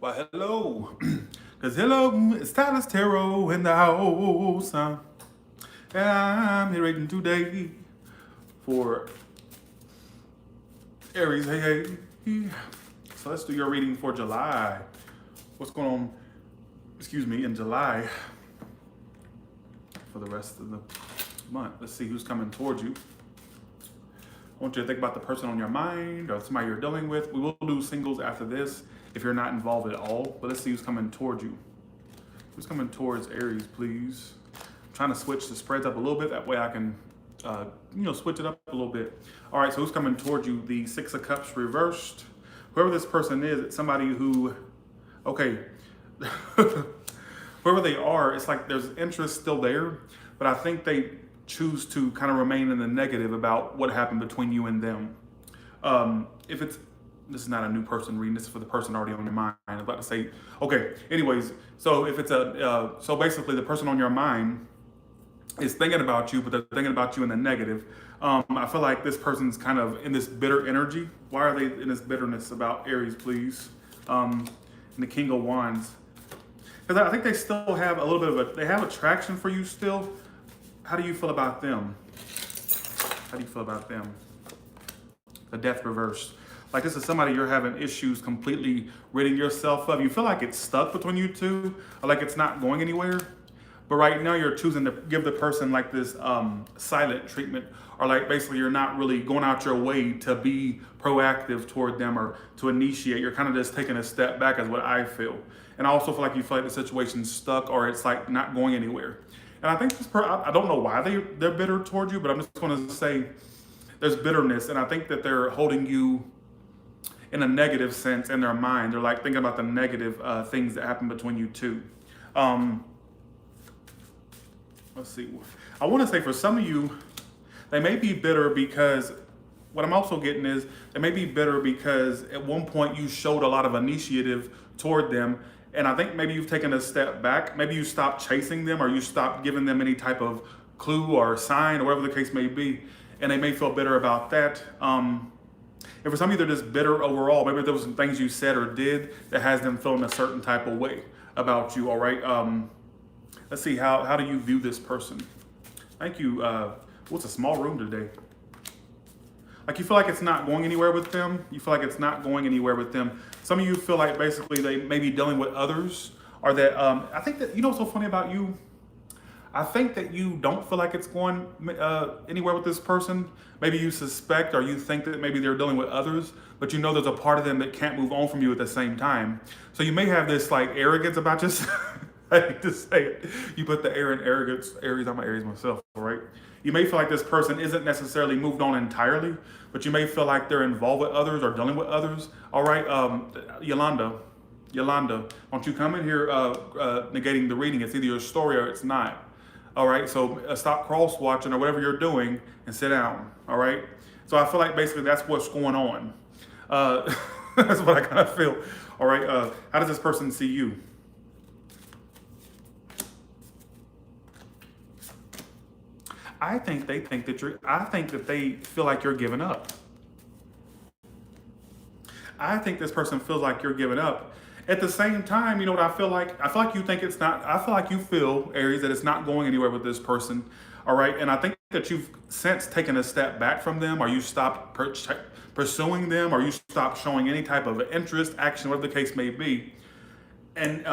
Well, hello. Because hello, it's Tyler's Tarot in the house. And I'm here reading today for Aries. Hey, hey. So let's do your reading for July. What's going on, in July for the rest of the month? Let's see who's coming towards you. I want you to think about the person on your mind or somebody you're dealing with. We will do singles after this if you're not involved at all. But let's see who's coming towards you. Who's coming towards Aries, please? I'm trying to switch the spreads up a little bit. That way I can, switch it up a little bit. All right, so who's coming towards you? The Six of Cups reversed. Whoever this person is, it's somebody who, okay, whoever they are, it's like there's interest still there, but I think they choose to kind of remain in the negative about what happened between you and them. If it's This is not a new person reading. This is for the person already on your mind. I'm about to say, okay. Anyways, so if it's so basically the person on your mind is thinking about you, but they're thinking about you in the negative. I feel like this person's kind of in this bitter energy. Why are they in this bitterness about Aries, please? And the King of Wands, because I think they still have a little bit of they have attraction for you still. How do you feel about them? How do you feel about them? The Death reversed. Like this is somebody you're having issues completely ridding yourself of. You feel like it's stuck between you two, or like it's not going anywhere. But right now you're choosing to give the person like this silent treatment, or like basically you're not really going out your way to be proactive toward them or to initiate. You're kind of just taking a step back, is what I feel. And I also feel like you feel like the situation's stuck or it's like not going anywhere. And I think I don't know why they're bitter toward you, but I'm just going to say there's bitterness, and I think that they're holding you in a negative sense in their mind. They're like thinking about the negative things that happen between you two. Let's see. I want to say for some of you, they may be bitter because what I'm also getting is they may be bitter because at one point you showed a lot of initiative toward them. And I think maybe you've taken a step back. Maybe you stopped chasing them or you stopped giving them any type of clue or sign or whatever the case may be. And they may feel bitter about that. And for some of you, they're just bitter overall. Maybe there was some things you said or did that has them feeling a certain type of way about you, all right? Let's see, how do you view this person? Thank you. What's a small room today? Like you feel like it's not going anywhere with them. You feel like it's not going anywhere with them. Some of you feel like basically they may be dealing with others, or that I think that, you know what's so funny about you? I think that you don't feel like it's going anywhere with this person. Maybe you suspect or you think that maybe they're dealing with others, but you know there's a part of them that can't move on from you at the same time. So you may have this like arrogance about yourself. I hate to say it. You put the air in arrogance. Aries, I'm an Aries myself, right? You may feel like this person isn't necessarily moved on entirely, but you may feel like they're involved with others or dealing with others. All right, Yolanda, don't you come in here negating the reading. It's either your story or it's not. All right, so stop cross watching or whatever you're doing and sit down. All right, so I feel like basically that's what's going on. That's what I kind of feel. All right, how does this person see you? I think they think that you're. I think that they feel like you're giving up. I think this person feels like you're giving up. At the same time, you know what I feel like? I feel like you think it's not, I feel like you feel, Aries, that it's not going anywhere with this person. All right. And I think that you've since taken a step back from them, or you stopped pursuing them, or you stopped showing any type of interest, action, whatever the case may be. And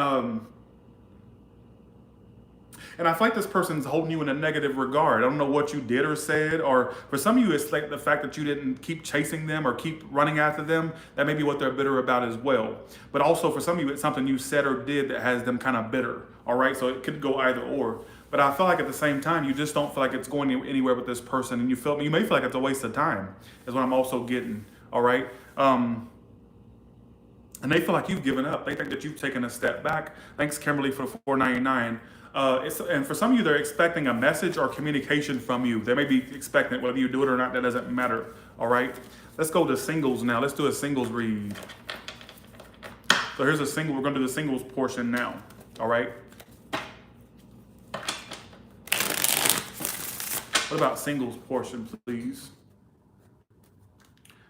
and I feel like this person's holding you in a negative regard. I don't know what you did or said, or for some of you, it's like the fact that you didn't keep chasing them or keep running after them. That may be what they're bitter about as well. But also for some of you, it's something you said or did that has them kind of bitter. All right, so it could go either or. But I feel like at the same time, you just don't feel like it's going anywhere with this person, and you may feel like it's a waste of time. Is what I'm also getting. All right. And they feel like you've given up. They think that you've taken a step back. Thanks, Kimberly, for the 4.99. And for some of you, they're expecting a message or communication from you. They may be expecting it, whether you do it or not, that doesn't matter. All right. Let's go to singles now. Let's do a singles read. So here's a single. We're going to do the singles portion now. All right. What about singles portion, please?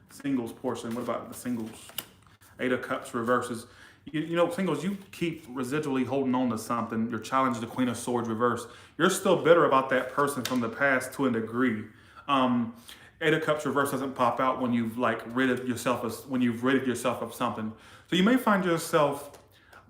Singles portion. What about the singles? Eight of Cups reverses. Singles, you keep residually holding on to something. Your challenge, the Queen of Swords reverse. You're still bitter about that person from the past to a degree. Um, Eight of Cups reverse doesn't pop out when you've ridded yourself of something. So you may find yourself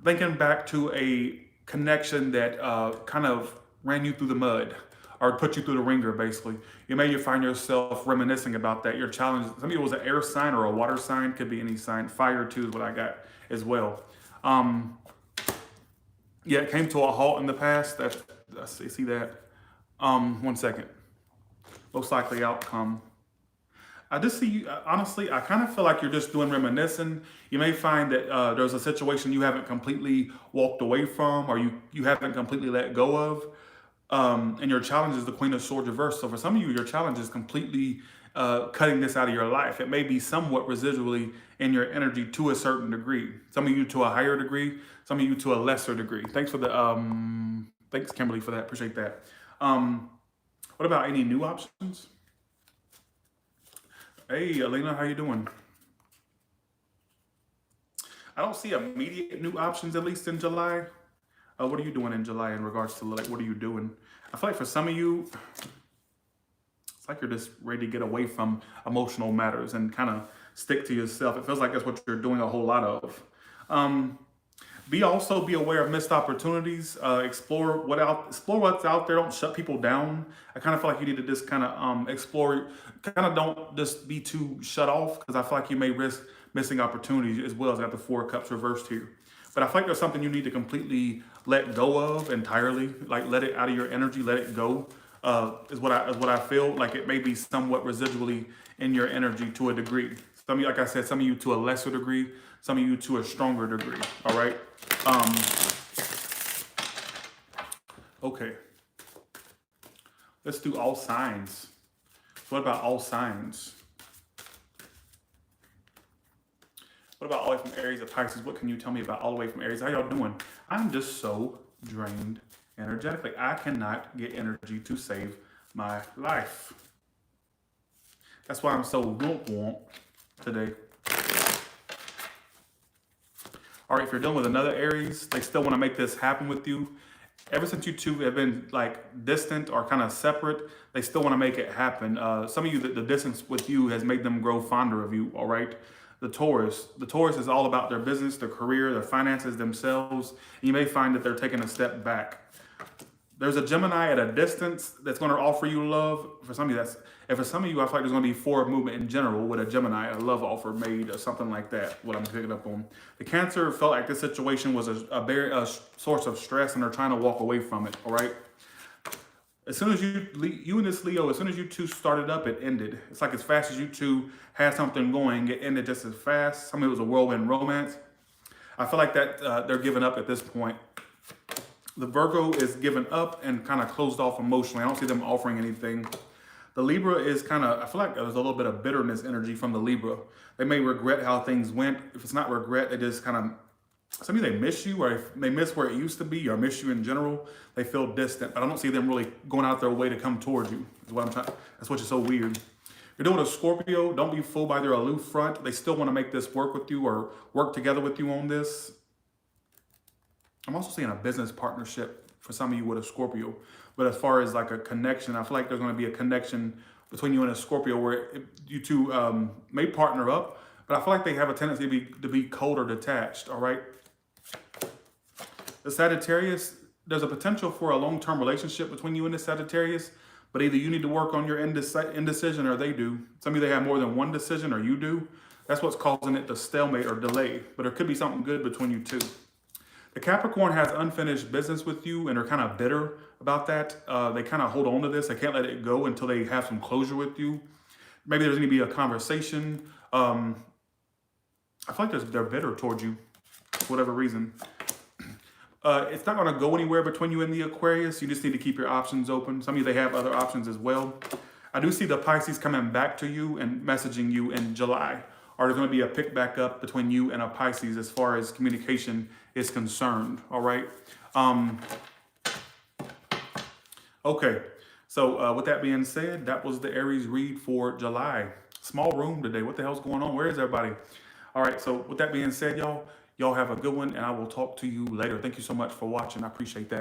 thinking back to a connection that kind of ran you through the mud or put you through the ringer, basically. You find yourself reminiscing about that. Your challenge, some of you was an air sign or a water sign, could be any sign. Fire, too, is what I got as well. Um, yeah, it came to a halt in the past. I see that. One second. Most likely outcome. I just see you, honestly, I kind of feel like you're just doing reminiscing. You may find that there's a situation you haven't completely walked away from or you haven't completely let go of. And your challenge is the Queen of Swords reverse. So for some of you, your challenge is completely cutting this out of your life. It may be somewhat residually in your energy to a certain degree. Some of you to a higher degree, some of you to a lesser degree. Thanks Kimberly for that. Appreciate that. What about any new options? Hey, Elena, how you doing? I don't see immediate new options, at least in July. What are you doing in July in regards to what are you doing? I feel like for some of you, it's like you're just ready to get away from emotional matters and kind of stick to yourself. It feels like that's what you're doing a whole lot of. Be aware of missed opportunities. Explore what's out there. Don't shut people down. I kind of feel like you need to just kind of explore. Kind of don't just be too shut off because I feel like you may risk missing opportunities as well as got the Four of Cups reversed here. But I feel like there's something you need to completely let go of entirely. Like let it out of your energy. Let it go. Is what I feel like. It may be somewhat residually in your energy to a degree. Some of you, like I said, some of you to a lesser degree, some of you to a stronger degree. All right. Okay. Let's do all signs. What about all signs? What about all the way from Aries to Pisces? What can you tell me about all the way from Aries? How y'all doing? I'm just so drained energetically. I cannot get energy to save my life. That's why I'm so womp today. All right, if you're dealing with another Aries, they still want to make this happen with you. Ever since you two have been like distant or kind of separate, they still want to make it happen. Some of you, the distance with you has made them grow fonder of you. All right. The Taurus is all about their business, their career, their finances, themselves. And you may find that they're taking a step back. There's a Gemini at a distance that's going to offer you love. For some of you, I feel like there's going to be forward movement in general with a Gemini, a love offer made or something like that. What I'm picking up on. The Cancer felt like this situation was a source of stress, and they're trying to walk away from it. All right. As soon as you and this Leo, as soon as you two started up, it ended. It's like as fast as you two had something going, it ended just as fast. Some of it was a whirlwind romance. I feel like that they're giving up at this point. The Virgo is given up and kind of closed off emotionally. I don't see them offering anything. The Libra is I feel like there's a little bit of bitterness energy from the Libra. They may regret how things went. If it's not regret, they just kind of, some of you, they miss you, or if they miss where it used to be, or miss you in general, they feel distant. But I don't see them really going out their way to come towards you. That's what's so weird. If you're doing a Scorpio, don't be fooled by their aloof front. They still want to make this work with you or work together with you on this. I'm also seeing a business partnership for some of you with a Scorpio. But as far as like a connection, I feel like there's going to be a connection between you and a Scorpio where you two may partner up. But I feel like they have a tendency to be cold or detached, all right? The Sagittarius, there's a potential for a long-term relationship between you and the Sagittarius, but either you need to work on your indecision or they do. Some of you, they have more than one decision or you do. That's what's causing it to stalemate or delay. But there could be something good between you two. The Capricorn has unfinished business with you and are kind of bitter about that. They kind of hold on to this. They can't let it go until they have some closure with you. Maybe there's going to be a conversation. I feel like they're bitter towards you for whatever reason. It's not going to go anywhere between you and the Aquarius. You just need to keep your options open. Some of you, they have other options as well. I do see the Pisces coming back to you and messaging you in July. Or there's going to be a pick back up between you and a Pisces as far as communication is concerned. All right. Okay. So with that being said, that was the Aries read for July. Small room today. What the hell's going on? Where is everybody? All right. So with that being said, y'all, Y'all have a good one, and I will talk to you later. Thank you so much for watching. I appreciate that.